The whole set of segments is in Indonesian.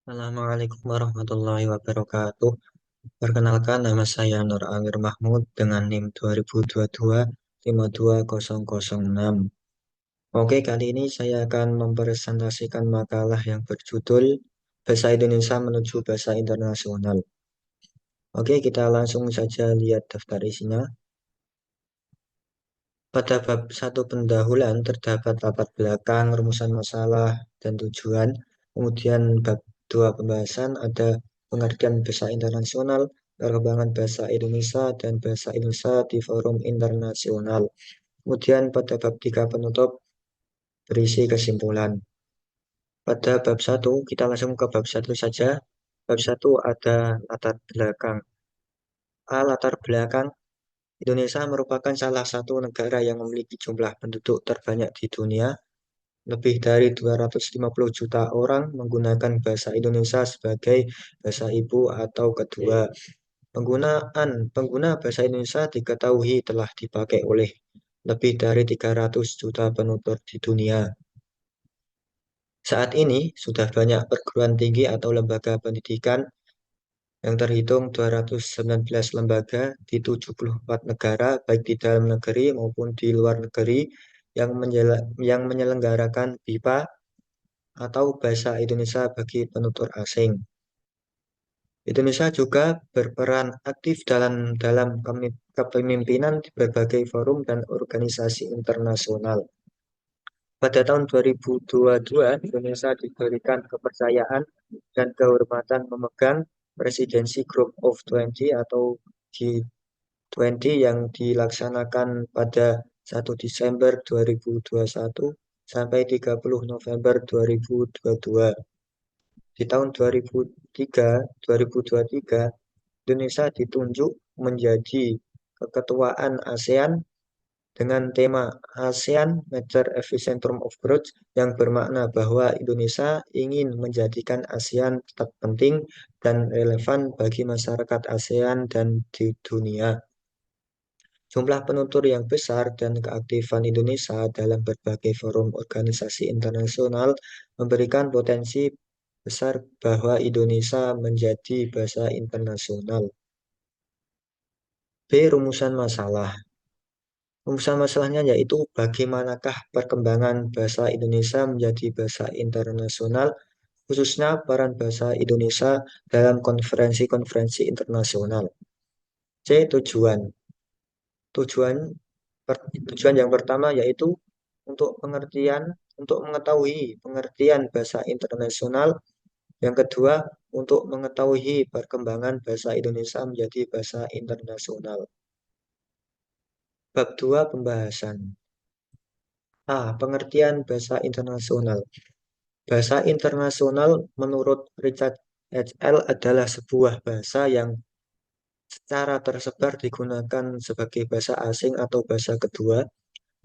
Assalamualaikum warahmatullahi wabarakatuh. Perkenalkan, nama saya Nur Amir Mahmud dengan NIM 2022-52006. Oke, kali ini saya akan mempresentasikan makalah yang berjudul Bahasa Indonesia menuju Bahasa Internasional. Oke, kita langsung saja lihat daftar isinya. Pada bab 1 pendahuluan terdapat latar belakang, rumusan masalah, dan tujuan. Kemudian bab 2 pembahasan ada pengertian bahasa internasional, perkembangan bahasa Indonesia, dan bahasa Indonesia di forum internasional. Kemudian pada bab 3 penutup berisi kesimpulan. Pada bab 1 kita langsung ke bab 1 saja. Bab 1 ada latar belakang. Latar belakang Indonesia merupakan salah satu negara yang memiliki jumlah penduduk terbanyak di dunia. Lebih dari 250 juta orang menggunakan bahasa Indonesia sebagai bahasa ibu atau kedua. Pengguna bahasa Indonesia diketahui telah dipakai oleh lebih dari 300 juta penutur di dunia. Saat ini sudah banyak perguruan tinggi atau lembaga pendidikan yang terhitung 219 lembaga di 74 negara, baik di dalam negeri maupun di luar negeri, yang menyelenggarakan BIPA atau Bahasa Indonesia bagi penutur asing. Indonesia juga berperan aktif dalam kepemimpinan di berbagai forum dan organisasi internasional. Pada tahun 2022, Indonesia diberikan kepercayaan dan kehormatan memegang presidensi Group of 20 atau G20 yang dilaksanakan pada 1 Desember 2021 sampai 30 November 2022. Di tahun 2023, Indonesia ditunjuk menjadi keketuaan ASEAN dengan tema ASEAN Major Epicentrum of Growth, yang bermakna bahwa Indonesia ingin menjadikan ASEAN tetap penting dan relevan bagi masyarakat ASEAN dan di dunia. Jumlah penutur yang besar dan keaktifan Indonesia dalam berbagai forum organisasi internasional memberikan potensi besar bahwa Indonesia menjadi bahasa internasional. B. Rumusan masalah. Rumusan masalahnya yaitu bagaimanakah perkembangan bahasa Indonesia menjadi bahasa internasional, khususnya peran bahasa Indonesia dalam konferensi-konferensi internasional. C. Tujuan. Tujuan Tujuan yang pertama yaitu untuk mengetahui pengertian bahasa internasional. Yang kedua, untuk mengetahui perkembangan bahasa Indonesia menjadi bahasa internasional. Bab 2 pembahasan. Pengertian bahasa internasional. Bahasa internasional menurut Richard H.L. adalah sebuah bahasa yang secara tersebar digunakan sebagai bahasa asing atau bahasa kedua,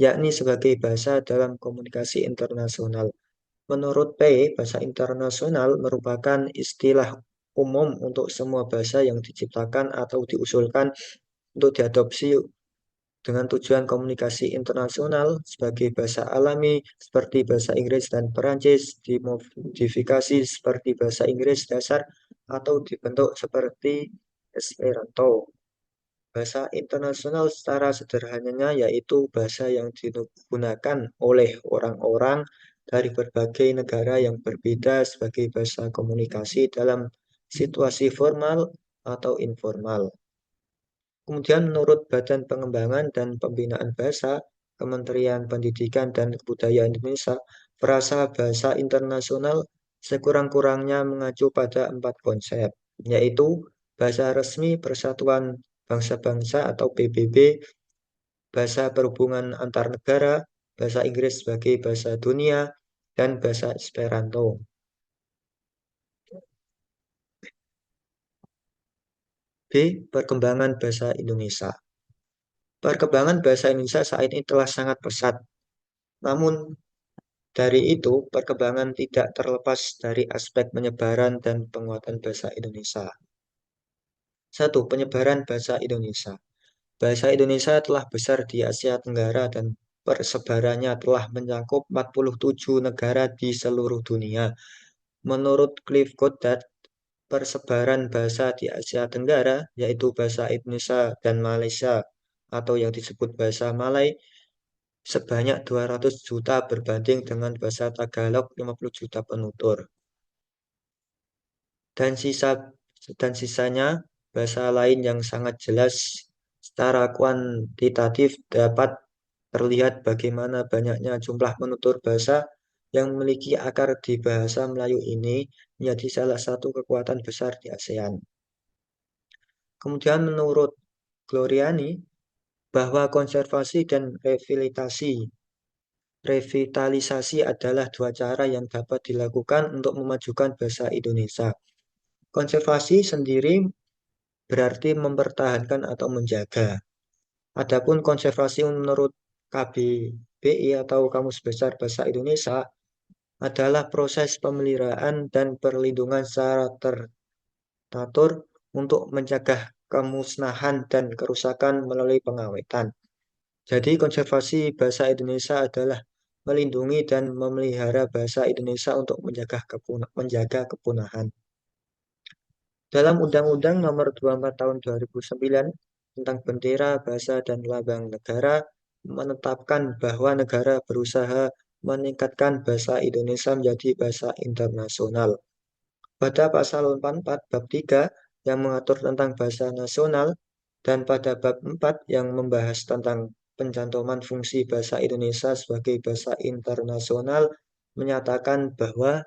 yakni sebagai bahasa dalam komunikasi internasional. Menurut P, bahasa internasional merupakan istilah umum untuk semua bahasa yang diciptakan atau diusulkan untuk diadopsi dengan tujuan komunikasi internasional sebagai bahasa alami seperti bahasa Inggris dan Perancis, dimodifikasi seperti bahasa Inggris dasar atau dibentuk seperti Esperanto. Bahasa internasional secara sederhananya yaitu bahasa yang digunakan oleh orang-orang dari berbagai negara yang berbeda sebagai bahasa komunikasi dalam situasi formal atau informal. Kemudian menurut Badan Pengembangan dan Pembinaan Bahasa, Kementerian Pendidikan dan Kebudayaan Indonesia, frasa bahasa internasional sekurang-kurangnya mengacu pada 4 konsep, yaitu bahasa resmi Persatuan Bangsa-Bangsa atau PBB, bahasa perhubungan antar negara, bahasa Inggris sebagai bahasa dunia, dan bahasa Esperanto. B. Perkembangan bahasa Indonesia. Perkembangan bahasa Indonesia saat ini telah sangat pesat. Namun dari itu, perkembangan tidak terlepas dari aspek penyebaran dan penguatan bahasa Indonesia. 1. Penyebaran bahasa Indonesia. Bahasa Indonesia telah besar di Asia Tenggara dan persebarannya telah mencakup 47 negara di seluruh dunia. Menurut Cliff Goddard, persebaran bahasa di Asia Tenggara, yaitu bahasa Indonesia dan Malaysia, atau yang disebut bahasa Malay, sebanyak 200 juta berbanding dengan bahasa Tagalog 50 juta penutur. Dan sisanya bahasa lain yang sangat jelas secara kuantitatif dapat terlihat bagaimana banyaknya jumlah penutur bahasa yang memiliki akar di bahasa Melayu ini menjadi salah satu kekuatan besar di ASEAN. Kemudian menurut Gloriani, bahwa konservasi dan revitalisasi adalah dua cara yang dapat dilakukan untuk memajukan bahasa Indonesia. Konservasi sendiri berarti mempertahankan atau menjaga. Adapun konservasi menurut KBBI atau Kamus Besar Bahasa Indonesia adalah proses pemeliharaan dan perlindungan secara teratur untuk mencegah kemusnahan dan kerusakan melalui pengawetan. Jadi konservasi bahasa Indonesia adalah melindungi dan memelihara bahasa Indonesia untuk menjaga kepunahan. Dalam Undang-Undang Nomor 24 Tahun 2009 tentang Bendera, Bahasa, dan Lambang Negara menetapkan bahwa negara berusaha meningkatkan bahasa Indonesia menjadi bahasa internasional. Pada pasal 44 bab 3 yang mengatur tentang bahasa nasional dan pada bab 4 yang membahas tentang pencantuman fungsi bahasa Indonesia sebagai bahasa internasional menyatakan bahwa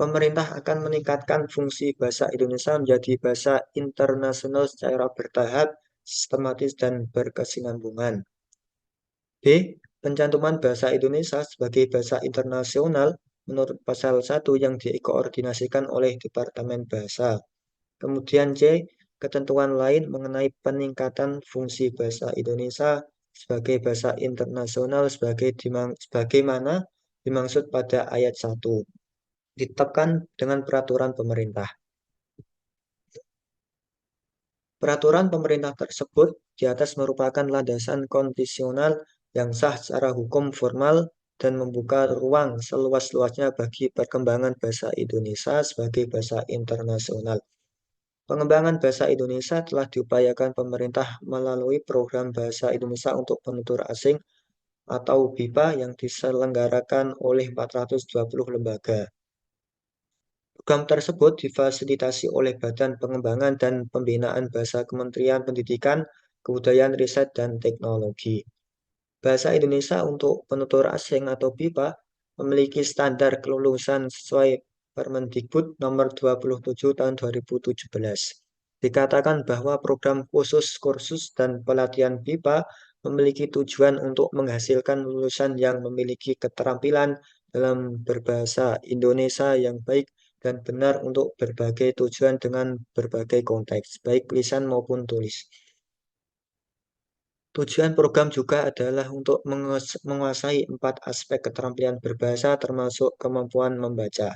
pemerintah akan meningkatkan fungsi bahasa Indonesia menjadi bahasa internasional secara bertahap, sistematis, dan berkesinambungan. B. Pencantuman bahasa Indonesia sebagai bahasa internasional menurut pasal 1 yang dikoordinasikan oleh Departemen Bahasa. Kemudian C. Ketentuan lain mengenai peningkatan fungsi bahasa Indonesia sebagai bahasa internasional sebagaimana dimaksud pada ayat 1. Ditetapkan dengan peraturan pemerintah. Peraturan pemerintah tersebut di atas merupakan landasan konstitusional yang sah secara hukum formal dan membuka ruang seluas-luasnya bagi perkembangan bahasa Indonesia sebagai bahasa internasional. Pengembangan bahasa Indonesia telah diupayakan pemerintah melalui program Bahasa Indonesia untuk Penutur Asing atau BIPA yang diselenggarakan oleh 420 lembaga. Program tersebut difasilitasi oleh Badan Pengembangan dan Pembinaan Bahasa Kementerian Pendidikan, Kebudayaan, Riset, dan Teknologi. Bahasa Indonesia untuk Penutur Asing atau BIPA memiliki standar kelulusan sesuai Permendikbud nomor 27 tahun 2017. Dikatakan bahwa program khusus kursus dan pelatihan BIPA memiliki tujuan untuk menghasilkan lulusan yang memiliki keterampilan dalam berbahasa Indonesia yang baik dan benar untuk berbagai tujuan dengan berbagai konteks, baik lisan maupun tulis. Tujuan program juga adalah untuk menguasai 4 aspek keterampilan berbahasa termasuk kemampuan membaca.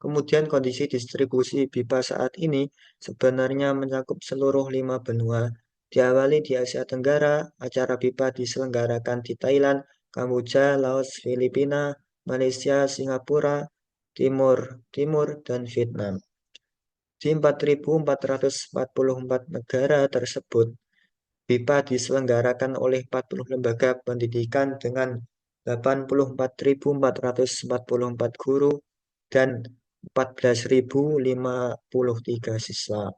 Kemudian kondisi distribusi BIPA saat ini sebenarnya mencakup seluruh 5 benua. Diawali di Asia Tenggara, acara BIPA diselenggarakan di Thailand, Kamboja, Laos, Filipina, Malaysia, Singapura, Timur, dan Vietnam. Di 4.444 negara tersebut, BIPA diselenggarakan oleh 40 lembaga pendidikan dengan 84.444 guru dan 14.053 siswa.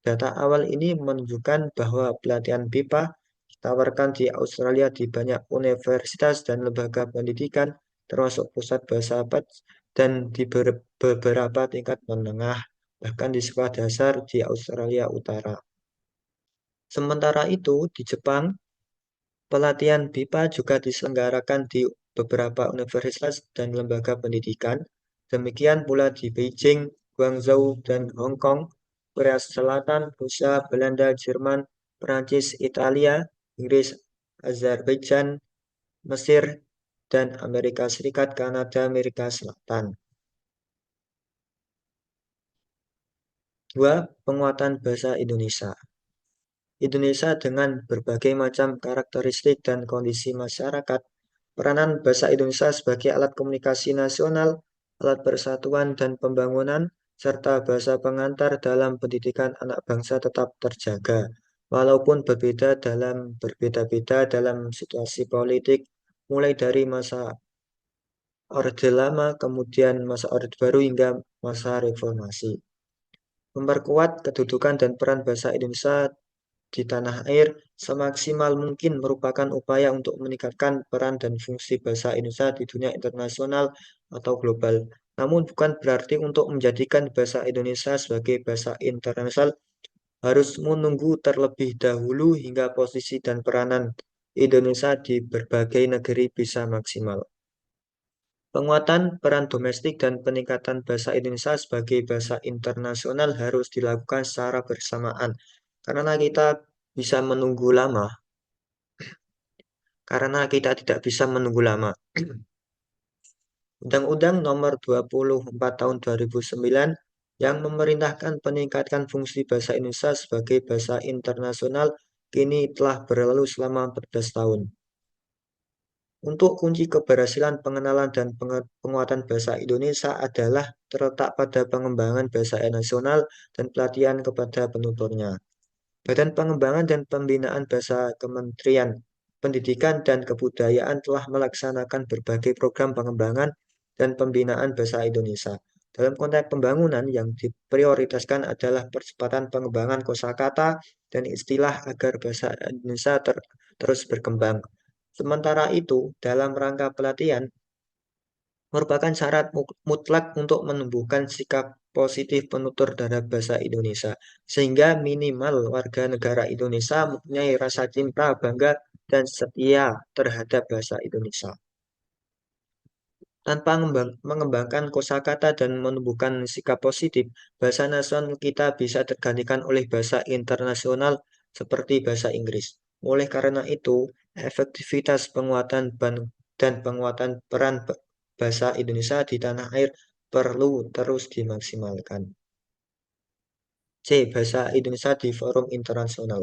Data awal ini menunjukkan bahwa pelatihan BIPA ditawarkan di Australia di banyak universitas dan lembaga pendidikan, termasuk pusat bahasa PET, dan di beberapa tingkat menengah, bahkan di sekolah dasar di Australia Utara. Sementara itu, di Jepang, pelatihan BIPA juga diselenggarakan di beberapa universitas dan lembaga pendidikan. Demikian pula di Beijing, Guangzhou, dan Hong Kong, Korea Selatan, Rusia, Belanda, Jerman, Perancis, Italia, Inggris, Azerbaijan, Mesir, dan Amerika Serikat, Kanada, Amerika Selatan. 2. Penguatan bahasa Indonesia. Indonesia dengan berbagai macam karakteristik dan kondisi masyarakat Peranan bahasa Indonesia sebagai alat komunikasi nasional, alat persatuan dan pembangunan, serta bahasa pengantar dalam pendidikan anak bangsa tetap terjaga. Walaupun berbeda-beda dalam situasi politik, mulai dari masa Orde Lama, kemudian masa Orde Baru hingga masa Reformasi. Memperkuat kedudukan dan peran bahasa Indonesia di tanah air semaksimal mungkin merupakan upaya untuk meningkatkan peran dan fungsi bahasa Indonesia di dunia internasional atau global. Namun bukan berarti untuk menjadikan bahasa Indonesia sebagai bahasa internasional harus menunggu terlebih dahulu hingga posisi dan peranan Indonesia di berbagai negeri bisa maksimal. Penguatan peran domestik dan peningkatan bahasa Indonesia sebagai bahasa internasional harus dilakukan secara bersamaan. Karena kita bisa menunggu lama, karena kita tidak bisa menunggu lama. Undang-Undang Nomor 24 Tahun 2009 yang memerintahkan peningkatan fungsi bahasa Indonesia sebagai bahasa internasional kini telah berlalu selama 14 tahun. Untuk kunci keberhasilan pengenalan dan penguatan bahasa Indonesia adalah terletak pada pengembangan bahasa nasional dan pelatihan kepada penuturnya. Badan Pengembangan dan Pembinaan Bahasa Kementerian Pendidikan dan Kebudayaan telah melaksanakan berbagai program pengembangan dan pembinaan bahasa Indonesia. Dalam konteks pembangunan yang diprioritaskan adalah percepatan pengembangan kosakata dan istilah agar bahasa Indonesia terus berkembang. Sementara itu, dalam rangka pelatihan, merupakan syarat mutlak untuk menumbuhkan sikap positif penutur terhadap bahasa Indonesia, sehingga minimal warga negara Indonesia mempunyai rasa cinta, bangga, dan setia terhadap bahasa Indonesia. Tanpa mengembangkan kosakata dan menumbuhkan sikap positif, bahasa nasional kita bisa tergantikan oleh bahasa internasional seperti bahasa Inggris. Oleh karena itu, efektivitas penguatan dan penguatan peran bahasa Indonesia di tanah air perlu terus dimaksimalkan. C. Bahasa Indonesia di forum internasional.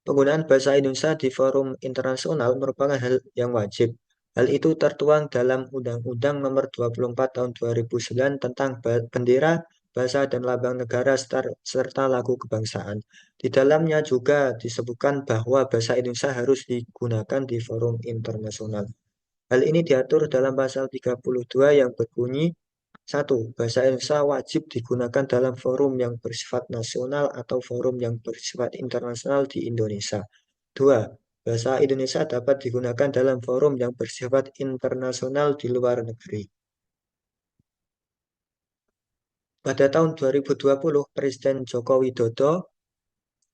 Penggunaan bahasa Indonesia di forum internasional merupakan hal yang wajib. Hal itu tertuang dalam Undang-Undang Nomor 24 Tahun 2009 tentang bendera, bahasa, dan lambang negara serta lagu kebangsaan. Di dalamnya juga disebutkan bahwa bahasa Indonesia harus digunakan di forum internasional. Hal ini diatur dalam pasal 32 yang berbunyi, 1. Bahasa Indonesia wajib digunakan dalam forum yang bersifat nasional atau forum yang bersifat internasional di Indonesia. 2. Bahasa Indonesia dapat digunakan dalam forum yang bersifat internasional di luar negeri. Pada tahun 2020, Presiden Joko Widodo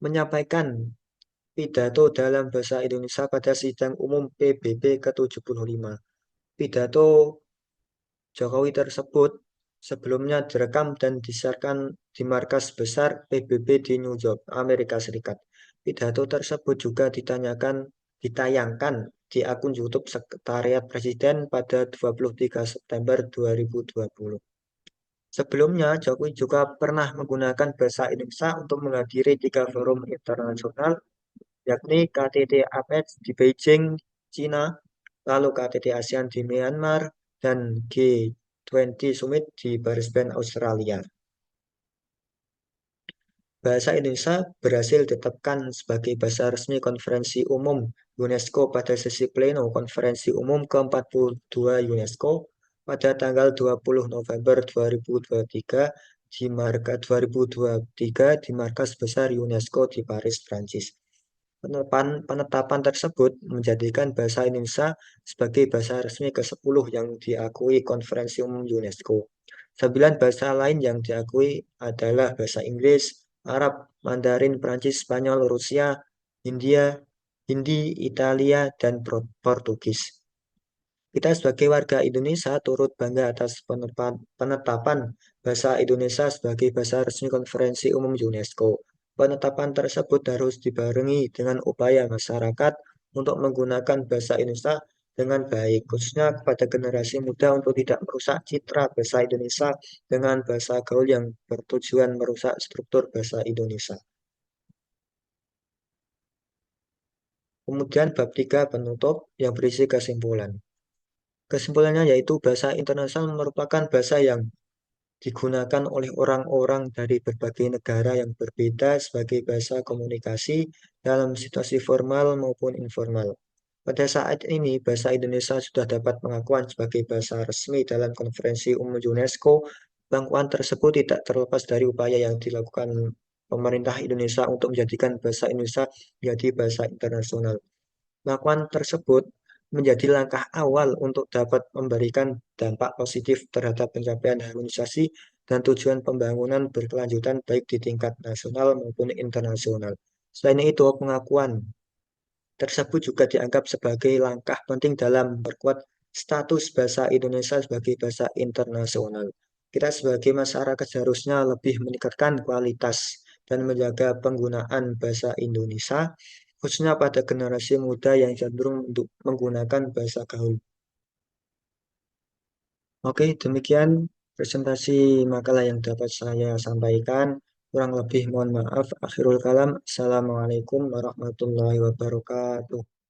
menyampaikan pidato dalam bahasa Indonesia pada sidang umum PBB ke-75. Pidato Jokowi tersebut sebelumnya direkam dan disiarkan di markas besar PBB di New York, Amerika Serikat. Pidato tersebut juga ditayangkan di akun YouTube Sekretariat Presiden pada 23 September 2020. Sebelumnya, Jokowi juga pernah menggunakan bahasa Indonesia untuk menghadiri 3 forum internasional, yakni KTT APEC di Beijing, China, lalu KTT ASEAN di Myanmar, dan G20 Summit di Brisbane, Australia. Bahasa Indonesia berhasil ditetapkan sebagai bahasa resmi Konferensi Umum UNESCO pada sesi pleno Konferensi Umum ke-42 UNESCO pada tanggal 20 November 2023 di markas besar UNESCO di Paris, Prancis. Penetapan tersebut menjadikan bahasa Indonesia sebagai bahasa resmi ke-10 yang diakui Konferensi Umum UNESCO. 9 bahasa lain yang diakui adalah bahasa Inggris, Arab, Mandarin, Prancis, Spanyol, Rusia, Hindi, Italia, dan Portugis. Kita sebagai warga Indonesia turut bangga atas penetapan bahasa Indonesia sebagai bahasa resmi Konferensi Umum UNESCO. Penetapan tersebut harus dibarengi dengan upaya masyarakat untuk menggunakan bahasa Indonesia dengan baik, khususnya kepada generasi muda untuk tidak merusak citra bahasa Indonesia dengan bahasa gaul yang bertujuan merusak struktur bahasa Indonesia. Kemudian bab 3 penutup yang berisi kesimpulan. Kesimpulannya yaitu bahasa internasional merupakan bahasa yang digunakan oleh orang-orang dari berbagai negara yang berbeda sebagai bahasa komunikasi dalam situasi formal maupun informal. Pada saat ini, bahasa Indonesia sudah dapat pengakuan sebagai bahasa resmi dalam Konferensi Umum UNESCO. Pengakuan tersebut tidak terlepas dari upaya yang dilakukan pemerintah Indonesia untuk menjadikan bahasa Indonesia menjadi bahasa internasional. Pengakuan tersebut menjadi langkah awal untuk dapat memberikan dampak positif terhadap pencapaian harmonisasi dan tujuan pembangunan berkelanjutan baik di tingkat nasional maupun internasional. Selain itu, pengakuan tersebut juga dianggap sebagai langkah penting dalam memperkuat status bahasa Indonesia sebagai bahasa internasional. Kita sebagai masyarakat seharusnya lebih meningkatkan kualitas dan menjaga penggunaan bahasa Indonesia, khususnya pada generasi muda yang cenderung untuk menggunakan bahasa gaul. Oke, demikian presentasi makalah yang dapat saya sampaikan. Kurang lebih mohon maaf. Akhirul kalam. Assalamualaikum warahmatullahi wabarakatuh.